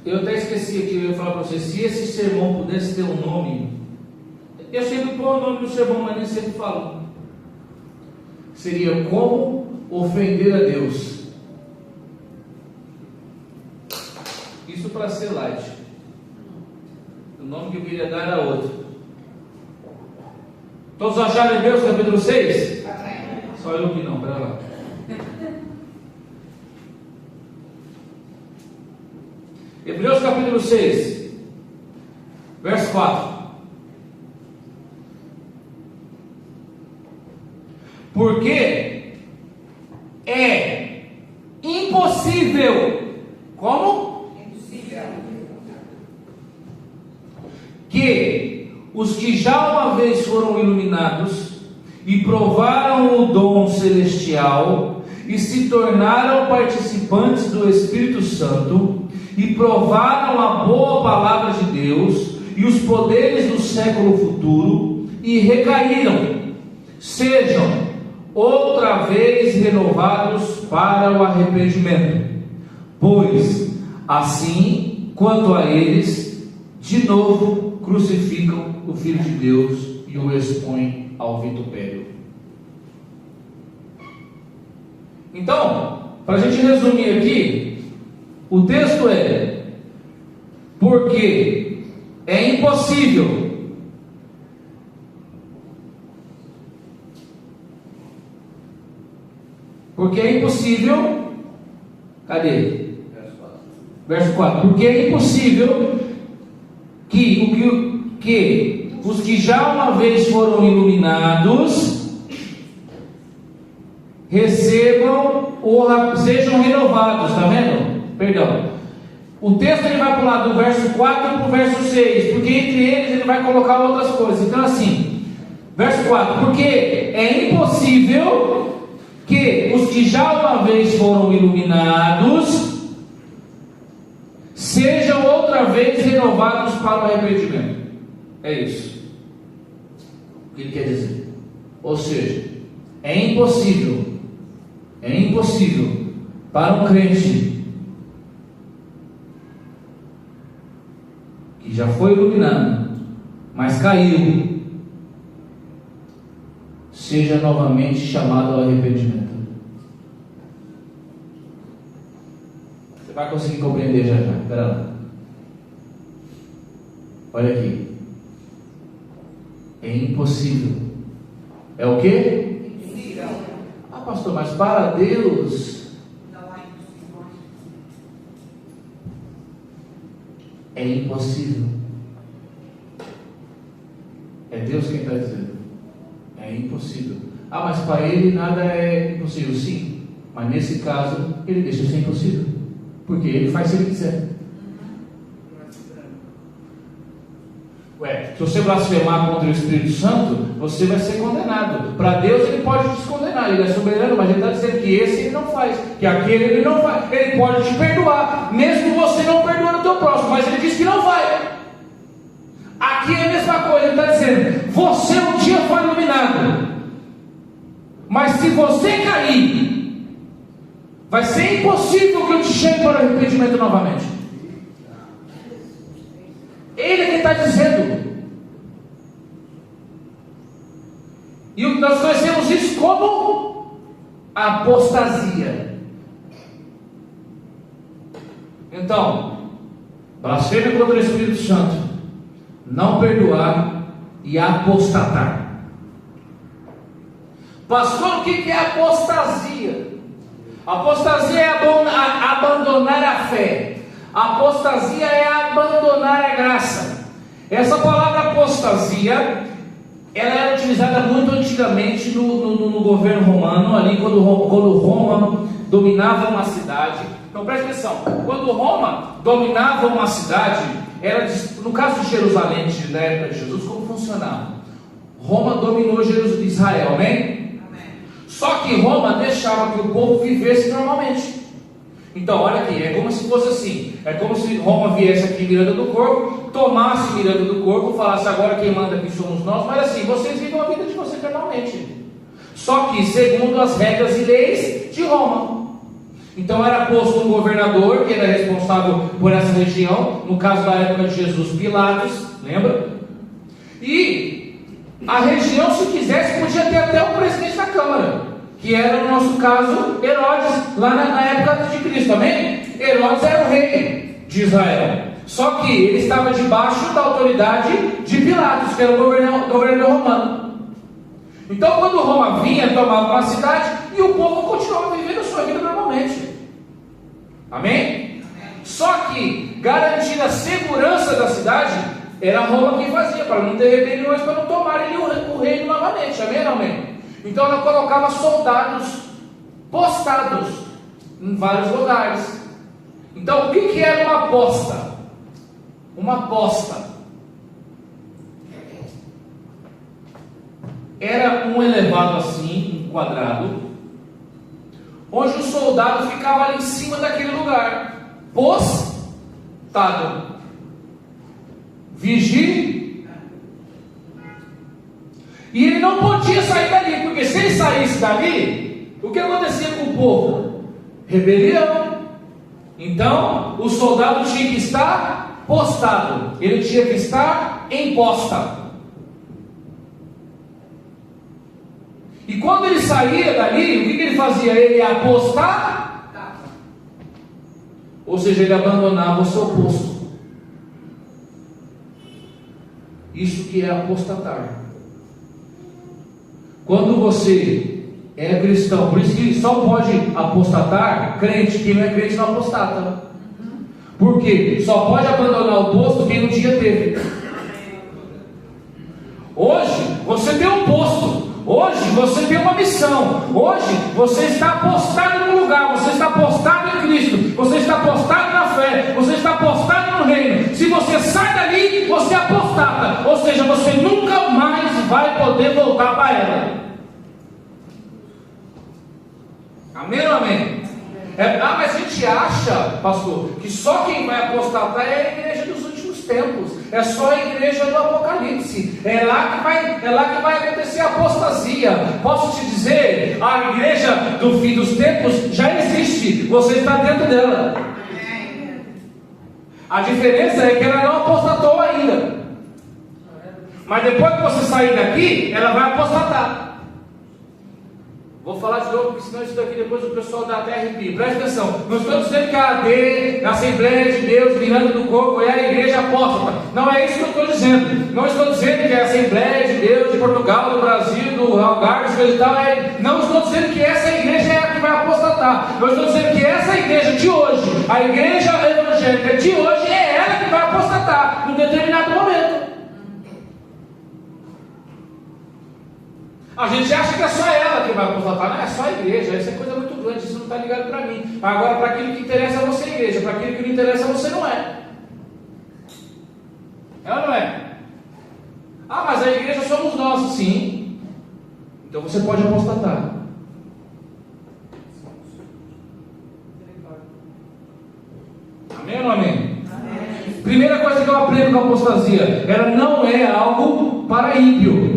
Eu até esqueci aqui, eu ia falar para você, se esse sermão pudesse ter um nome, eu sempre ponho o nome do sermão, mas nem sempre falo. Seria Como Ofender a Deus. Isso para ser light. O nome que eu queria dar era outro. Todos acharam Hebreus capítulo 6? Amém. Só eu que não, pera lá. Hebreus capítulo 6, verso 4. Porque é impossível, como? Impossível. Que os que já uma vez foram iluminados e provaram o dom celestial e se tornaram participantes do Espírito Santo e provaram a boa palavra de Deus e os poderes do século futuro e recaíram, sejam outra vez renovados para o arrependimento, pois assim quanto a eles, de novo crucificam o Filho de Deus e o expõem ao vitupério. Então, para a gente resumir aqui, o texto é: porque é impossível Porque é impossível. Cadê? Verso 4. Porque é impossível que os que já uma vez foram iluminados sejam renovados. Está vendo? Perdão. O texto ele vai pular do verso 4 para o verso 6, porque entre eles ele vai colocar outras coisas. Então assim, verso 4, porque é impossível que os que já uma vez foram iluminados sejam outra vez renovados para o arrependimento. É isso o que ele quer dizer. Ou seja, é impossível para um crente que já foi iluminado, mas caiu, seja novamente chamado ao arrependimento. Você vai conseguir compreender já. Espera lá. Olha aqui. É impossível. É o quê? Ah, pastor, mas para Deus é impossível. É Deus quem está dizendo. É impossível. Ah, mas para Ele nada é impossível. Sim, mas nesse caso Ele deixa ser impossível, porque Ele faz se Ele quiser. Se você blasfemar contra o Espírito Santo, você vai ser condenado. Para Deus Ele pode te condenar, Ele é soberano, mas Ele está dizendo que esse Ele não faz, que aquele Ele não faz. Ele pode te perdoar, mesmo você não perdoando o teu próximo, mas Ele diz que não vai. Aqui é a mesma coisa. Ele está dizendo: você um dia foi iluminado, mas se você cair, vai ser impossível que eu te chame para o arrependimento novamente. Ele é quem está dizendo. E nós conhecemos isso como apostasia. Então, blasfêmia contra o Espírito Santo, não perdoar e apostatar. Pastor, o que é apostasia? Apostasia é abandonar a fé. Apostasia é abandonar a graça. Essa palavra apostasia, ela era utilizada muito antigamente no governo romano, ali quando Roma dominava uma cidade. Então preste atenção, quando Roma dominava uma cidade, no caso de Jerusalém, na época de Jesus, como funcionava? Roma dominou Israel, amém? Só que Roma deixava que o povo vivesse normalmente. Então, olha aqui, é como se fosse assim, é como se Roma viesse aqui em Miranda do Corvo, tomasse Miranda do Corvo, falasse: agora quem manda aqui somos nós, mas assim, vocês vivem a vida de vocês normalmente, só que segundo as regras e leis de Roma. Então era posto um governador, que era responsável por essa região, no caso da época de Jesus, Pilatos, lembra? E a região, se quisesse, podia ter até o presidente da Câmara, que era, no nosso caso, Herodes, lá na época de Cristo, amém? Herodes era o rei de Israel, só que ele estava debaixo da autoridade de Pilatos, que era o governador romano. Então, quando Roma vinha, tomava uma cidade, e o povo continuava vivendo a sua vida normalmente, amém? Só que garantir a segurança da cidade era Roma quem fazia, para não ter rebeliões, para não tomarem o reino novamente, amém ou amém? Então ela colocava soldados postados em vários lugares. Então o que era uma posta? Uma posta era um elevado assim, um quadrado, onde o soldado ficava ali em cima daquele lugar, postado, vigia. E ele não podia sair dali, porque se ele saísse dali, o que acontecia com o povo? Rebelião. Então, o soldado tinha que estar postado, ele tinha que estar em posta. E quando ele saía dali, o que ele fazia? Ele ia apostar, ou seja, ele abandonava o seu posto. Isso que é apostatar. Quando você é cristão. Por isso que só pode apostatar crente. Quem não é crente não apostata. Por quê? Só pode abandonar o posto quem um dia teve. Hoje você tem um posto. Hoje você tem uma missão. Hoje você está apostado no lugar. Você está apostado em Cristo. Você está apostado na fé. Você está apostado no reino. Se você sai dali, você apostata. Ou seja, você nunca mais vai poder voltar para ela. Amém ou amém? Mas a gente acha, pastor, que só quem vai apostatar é a igreja dos últimos tempos. É só a igreja do Apocalipse. É lá que vai acontecer a apostasia. Posso te dizer, a igreja do fim dos tempos já existe. Você está dentro dela. A diferença é que ela não apostatou ainda. Mas depois que você sair daqui, ela vai apostatar. Vou falar de novo, porque senão isso daqui depois o pessoal da terra arrepia. Presta atenção, não estou dizendo que a AD, a Assembleia de Deus, Miranda do Coco, é a igreja apóstata. Não é isso que eu estou dizendo. Não estou dizendo que é a Assembleia de Deus de Portugal, do Brasil, do Algarve, coisa e tal. Não estou dizendo que essa igreja é a que vai apostatar. Eu estou dizendo que essa igreja de hoje, a igreja evangélica de hoje, é ela que vai apostatar num determinado momento. A gente acha que é só ela que vai apostatar. Não é só a igreja, essa é coisa muito grande, isso não está ligado para mim. Agora, para aquilo que interessa a você, igreja, para aquilo que não interessa a você, não é. É ou não é? Mas a igreja somos nós, sim. Então você pode apostatar. Amém ou não amém? Amém. Primeira coisa que eu aprendo com a apostasia: ela não é algo para ímpio.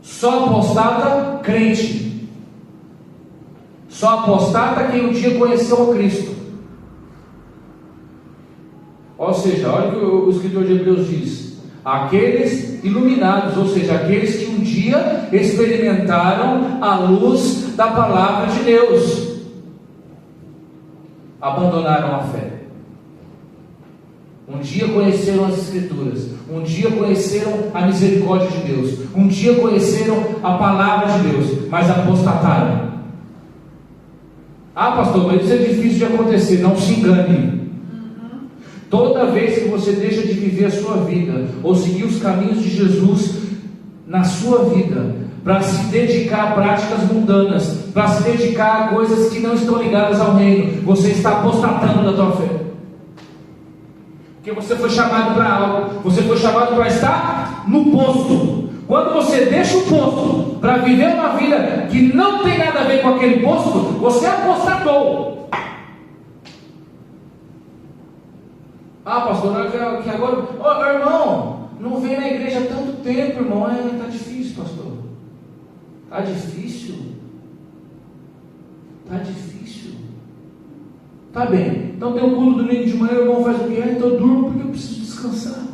Só apostata crente. Só apostata quem um dia conheceu a Cristo. Ou seja, olha o que o escritor de Hebreus diz: aqueles iluminados, ou seja, aqueles que um dia experimentaram a luz da palavra de Deus, abandonaram a fé. Um dia conheceram as Escrituras, um dia conheceram a misericórdia de Deus, um dia conheceram a palavra de Deus, mas apostataram. Pastor, mas isso é difícil de acontecer. Não se engane. Toda vez que você deixa de viver a sua vida, ou seguir os caminhos de Jesus na sua vida, para se dedicar a práticas mundanas, para se dedicar a coisas que não estão ligadas ao reino, você está apostatando da tua fé. Porque você foi chamado para algo, você foi chamado para estar no posto. Quando você deixa o posto para viver uma vida que não tem nada a ver com aquele posto, você apostatou. Pastor, que agora, irmão, não vem na igreja há tanto tempo, irmão. Está difícil, pastor. Está difícil. Está difícil. Tá bem, então tem um culto domingo de manhã, o irmão faz o quê? Então eu durmo porque eu preciso descansar.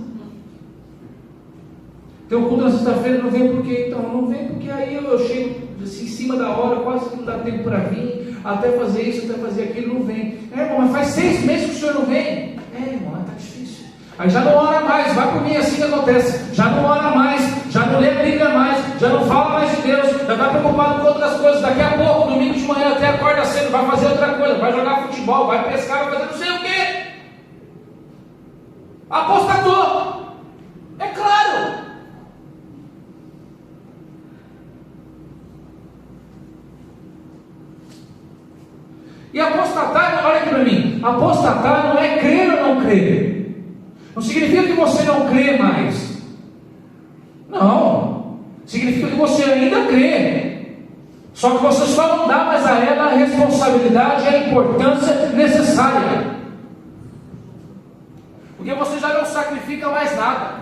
Tem um culto na sexta-feira, não vem por quê? Então não vem porque aí eu chego assim, em cima da hora, quase que não dá tempo para vir, até fazer isso, até fazer aquilo, não vem. Irmão, mas faz 6 meses que o senhor não vem. Irmão, tá difícil. Aí já não ora mais, vai por mim, assim que acontece. Já não ora mais, já não lê a Bíblia mais, já não fala mais de Deus, já está preocupado com outras coisas. Daqui a pouco, domingo de manhã, até acorda cedo, vai fazer outra coisa, vai jogar futebol, vai pescar, vai fazer não sei o quê. Apostatou. É claro. E apostatar, olha aqui para mim, apostatar não é crer ou não crer. Não significa que você não crê mais. Não. Significa que você ainda crê. Só que você só não dá mais a ela a responsabilidade e a importância necessária. Porque você já não sacrifica mais nada.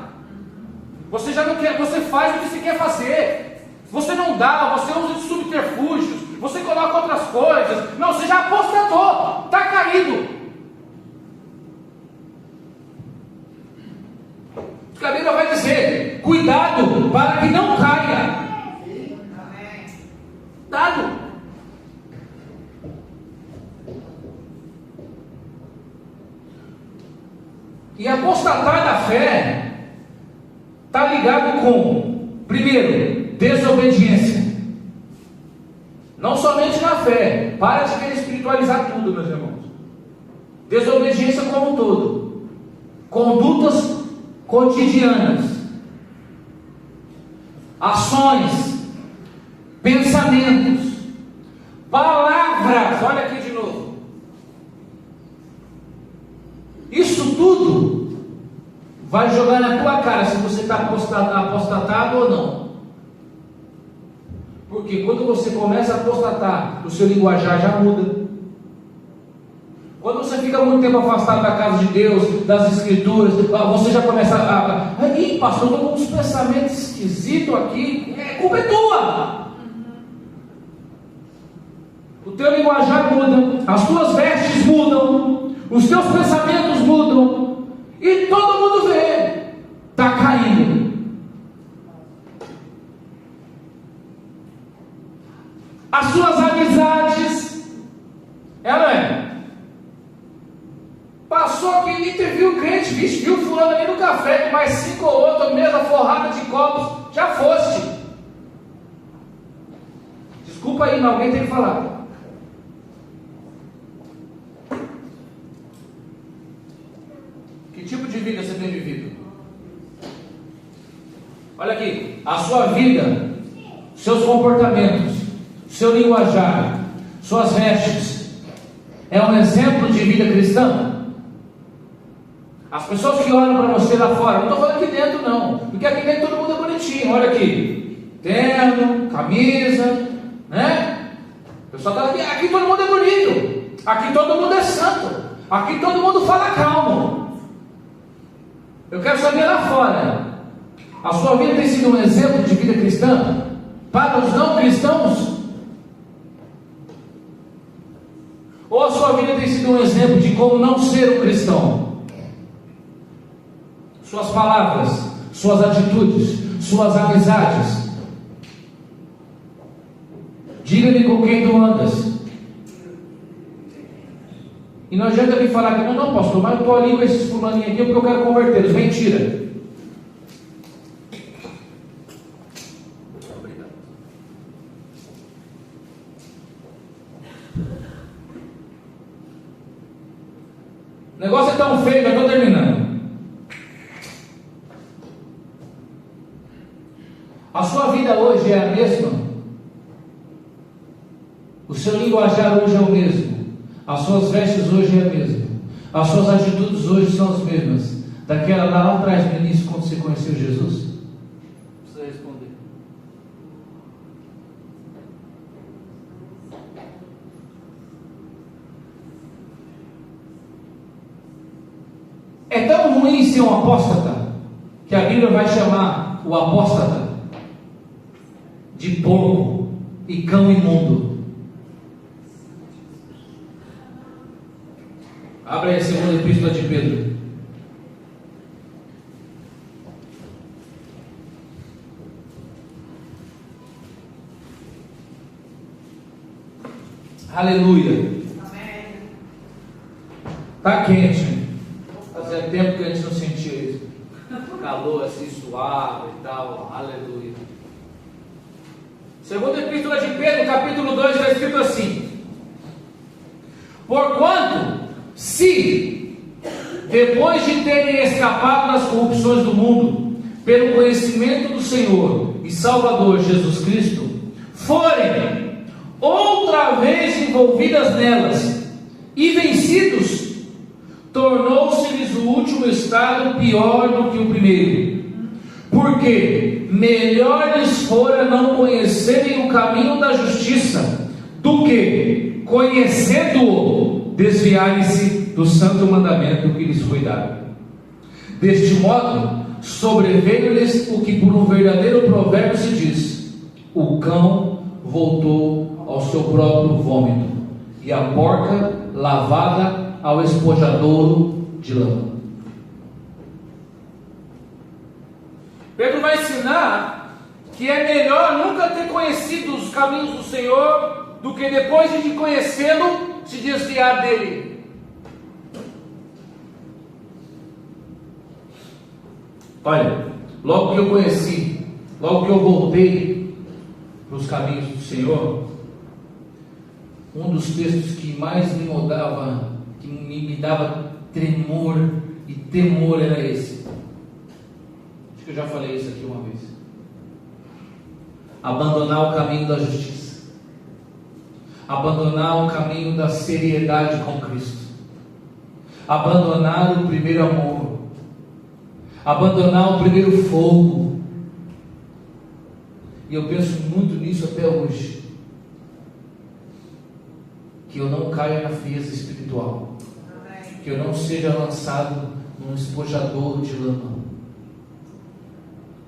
Você já não quer, você faz o que você quer fazer. Você não dá, você usa de subterfúgios, você coloca outras coisas. Não, você já apostatou, está caído. A Bíblia vai dizer: cuidado para que não caia. Cuidado. E apostatar da fé está ligado com, primeiro, desobediência. Não somente na fé. Para de querer espiritualizar tudo, meus irmãos. Desobediência como um todo. Condutas cotidianas. Ações. Pensamentos. Palavras. Olha aqui de novo. Isso tudo vai jogar na tua cara se você está apostatado ou não. Porque quando você começa a apostatar, o seu linguajar já muda. Quando você fica muito tempo afastado da casa de Deus, das escrituras, você já começa a... Ih, pastor, eu estou com uns pensamentos esquisitos aqui. A culpa é tua. O teu linguajar muda, as tuas vestes mudam, os teus pensamentos mudam, e todo mundo vê. Está caindo. As suas amizades, ela é. Passou aqui e viu o crente, viu fulano ali no café, com mais 5 ou 8, mesa forrada de copos, já foste. Desculpa aí, mas alguém tem que falar. Que tipo de vida você tem vivido? Olha aqui, a sua vida, seus comportamentos, seu linguajar, suas vestes, é um exemplo de vida cristã? As pessoas que olham para você lá fora, não estou falando aqui dentro não, porque aqui dentro todo mundo é bonitinho, olha aqui, terno, camisa, né? O pessoal está aqui todo mundo é bonito, aqui todo mundo é santo, aqui todo mundo fala calmo. Eu quero saber lá fora, a sua vida tem sido um exemplo de vida cristã para os não cristãos? Ou a sua vida tem sido um exemplo de como não ser um cristão? Suas palavras, suas atitudes, suas amizades. Diga-me com quem tu andas. E não adianta me falar que não, pastor, mas eu estou ali com esses fulaninhos aqui porque eu quero convertê-los. Mentira. Obrigado. O negócio é tão feio, já estou terminando. A sua vida hoje é a mesma? O seu linguajar hoje é o mesmo? As suas vestes hoje é a mesma? As suas atitudes hoje são as mesmas? Daquela lá atrás, no início, quando você conheceu Jesus? Precisa responder. É tão ruim ser um apóstata, que a Bíblia vai chamar o apóstata de porco e cão imundo. Abra aí a segunda epístola de Pedro. Aleluia. Está quente. Fazia tempo que a gente não sentia isso. Calor assim suave e tal. Aleluia. Segunda epístola de Pedro, capítulo 2, está escrito assim: porquanto, se, depois de terem escapado das corrupções do mundo, pelo conhecimento do Senhor e Salvador Jesus Cristo, forem outra vez envolvidas nelas e vencidos, tornou-se-lhes o último estado pior do que o primeiro, porque melhor lhes fora não conhecerem o caminho da justiça, do que, conhecendo-o, desviarem-se do santo mandamento que lhes foi dado. Deste modo, sobreveio-lhes o que por um verdadeiro provérbio se diz: o cão voltou ao seu próprio vômito, e a porca lavada ao espojadouro de lama. Pedro vai ensinar que é melhor nunca ter conhecido os caminhos do Senhor do que depois de conhecê-lo se desviar dele. Olha, logo que eu conheci, logo que eu voltei para os caminhos do Senhor, um dos textos que mais me mudava, que me dava tremor e temor era esse. Acho que eu já falei isso aqui uma vez. Abandonar o caminho da justiça, abandonar o caminho da seriedade com Cristo, abandonar o primeiro amor, abandonar o primeiro fogo. E eu penso muito nisso até hoje, que eu não caia na frieza espiritual, que eu não seja lançado num espojador de lama,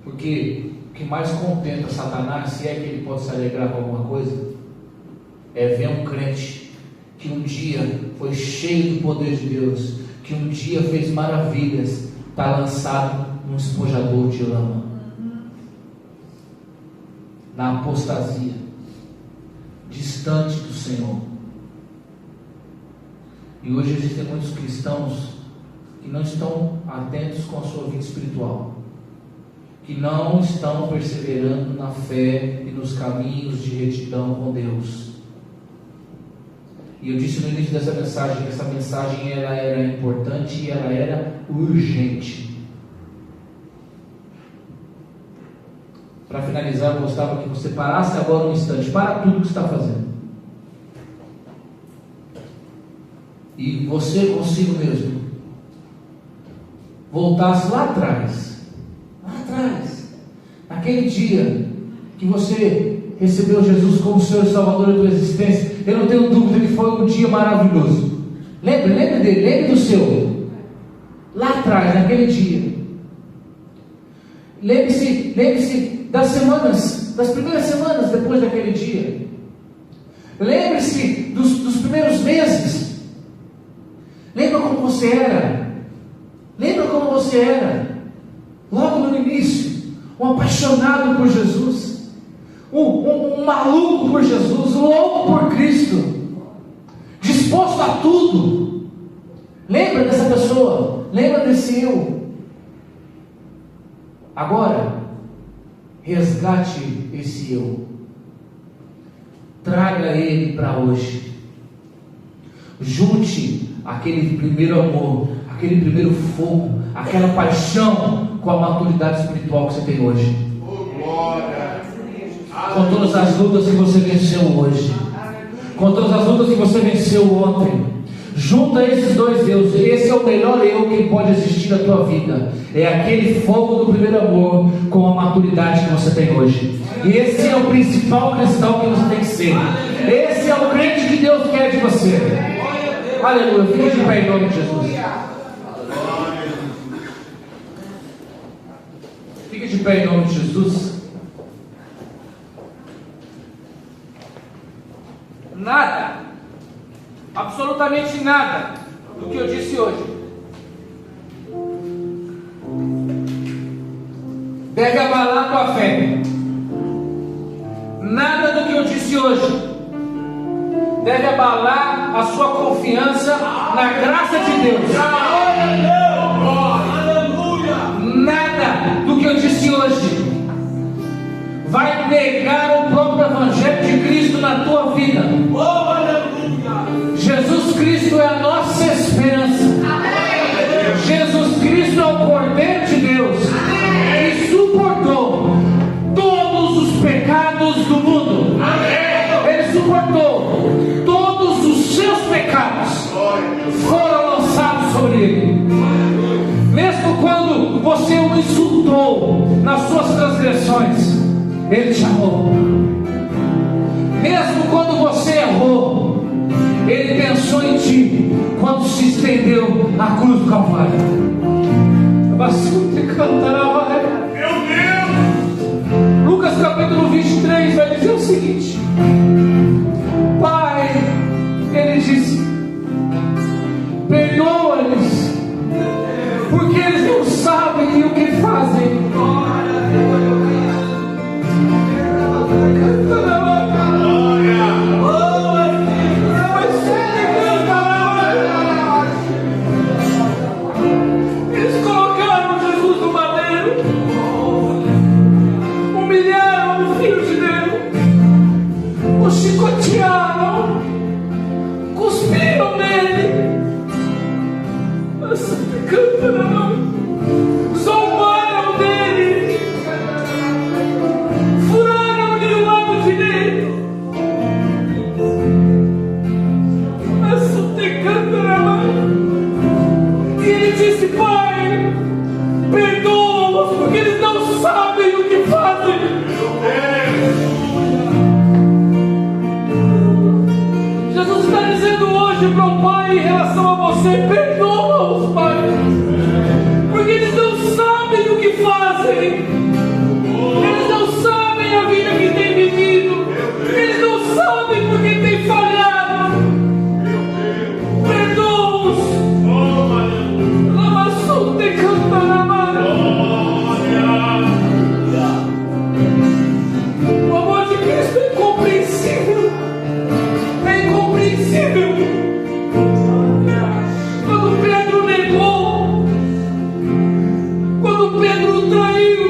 porque o que mais contenta Satanás, se é que ele pode se alegrar com alguma coisa, é ver um crente que um dia foi cheio do poder de Deus, que um dia fez maravilhas, está lançado num espojador de lama, na apostasia, distante do Senhor. E hoje existem muitos cristãos que não estão atentos com a sua vida espiritual, que não estão perseverando na fé e nos caminhos de retidão com Deus. E eu disse no início dessa mensagem que essa mensagem ela era importante e ela era urgente. Para finalizar, eu gostava que você parasse agora um instante, para tudo que está fazendo, e você consigo mesmo voltasse lá atrás, naquele dia que você recebeu Jesus como Senhor e Salvador da tua existência. Eu não tenho dúvida que foi um dia maravilhoso. Lembre dele, lembre do seu, lá atrás, naquele dia. Lembre-se das primeiras semanas depois daquele dia. Lembre-se dos primeiros meses. Lembra como você era? Logo no início, um apaixonado por Jesus, um maluco por Jesus, um louco por Cristo, disposto a tudo. Lembra dessa pessoa? Lembra desse eu? Agora, resgate esse eu, traga ele para hoje, junte aquele primeiro amor, aquele primeiro fogo, aquela paixão com a maturidade espiritual que você tem hoje, com todas as lutas que você venceu hoje, com todas as lutas que você venceu ontem. Junta esses dois eus. Esse é o melhor eu que pode existir na tua vida. É aquele fogo do primeiro amor com a maturidade que você tem hoje. E esse é o principal cristão que você tem que ser. Esse é o crente que Deus quer de você. Aleluia. Fique de pé em nome de Jesus. Fique de pé em nome de Jesus. Nada, absolutamente nada do que eu disse hoje deve abalar a tua fé. Nada do que eu disse hoje deve abalar a sua confiança na graça de Deus. Nada do que eu disse hoje vai negar o próprio Evangelho de Cristo na tua vida. Jesus Cristo é a nossa esperança. Jesus Cristo é o Cordeiro de Deus que suportou todos os pecados do mundo. Ele suportou todos os seus pecados, foram lançados sobre ele. Mesmo quando você o insultou nas suas transgressões, ele te amou. Mesmo quando você errou, ele pensou em ti quando se estendeu a cruz do Calvário. Meu Deus! Lucas capítulo 23 vai dizer o seguinte: Pai, ele disse, perdoa-lhes, porque eles não sabem o que fazem. Eles colocaram Jesus no madeiro, humilharam o Filho de Deus, o chicotearam, canta na mão. Zombaram dele, furaram-lhe o lado direito, mas te canta na mão. E ele disse: Pai, perdoa-os, porque eles não sabem o que fazem. Jesus está dizendo hoje para o Pai em relação a você: perdoa-os, Pai, porque eles não sabem o que fazem, eles não sabem a vida que têm vivido, eles não sabem porque têm falhado. Perdoa-os. Lamaçou te canta na mão. O amor de Cristo é incompreensível. É incompreensível. Quando Pedro negou, quando Pedro o traiu,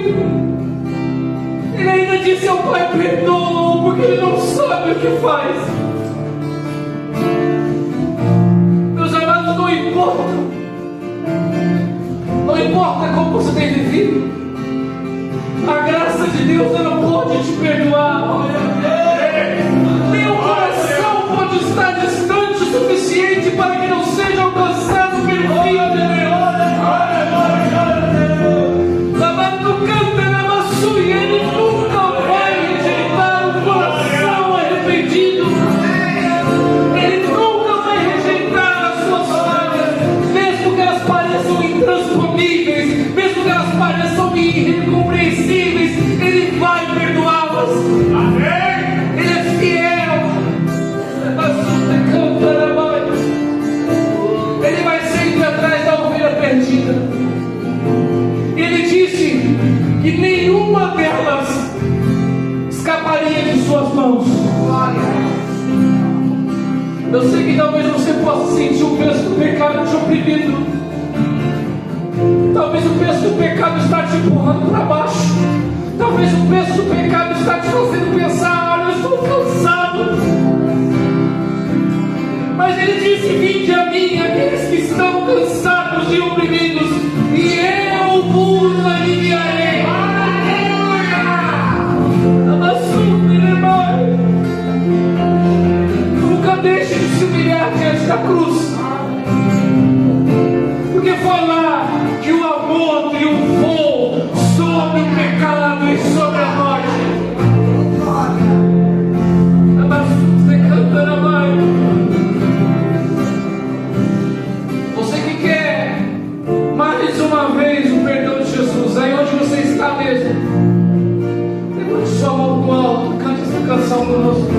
ele ainda disse ao Pai: perdoa-o, porque ele não sabe o que faz. Meus amados, não importa como você tem vivido, a graça de Deus não pode te perdoar. Meu coração pode estar distante o suficiente para que não seja alcançado pelo Filho de Deus. Lavando canta na maçã, e Ele nunca vai rejeitar um coração arrependido. Ele nunca vai rejeitar as suas falhas, mesmo que elas pareçam intransponíveis, mesmo que elas pareçam incompreensíveis. Ele vai perdoá-las. Ele é fiel. Ele vai sempre atrás da ovelha perdida. Ele disse que nenhuma delas escaparia de suas mãos. Eu sei que talvez você possa sentir o peso do pecado te oprimindo. Talvez o peso do pecado está te empurrando para baixo. Talvez o peso do pecado está te fazendo pensar: olha, eu estou cansado. Mas ele disse: vinde a mim, aqueles que estão cansados e oprimidos, e eu vos aliviarei. Nunca deixe de se humilhar diante da cruz, porque foi lá que o amor triunfou sobre o pecado e sobre a morte. Você canta na mãe. Você que quer mais uma vez o perdão de Jesus, aí onde você está mesmo, levante sua mão pro alto, cante essa canção conosco.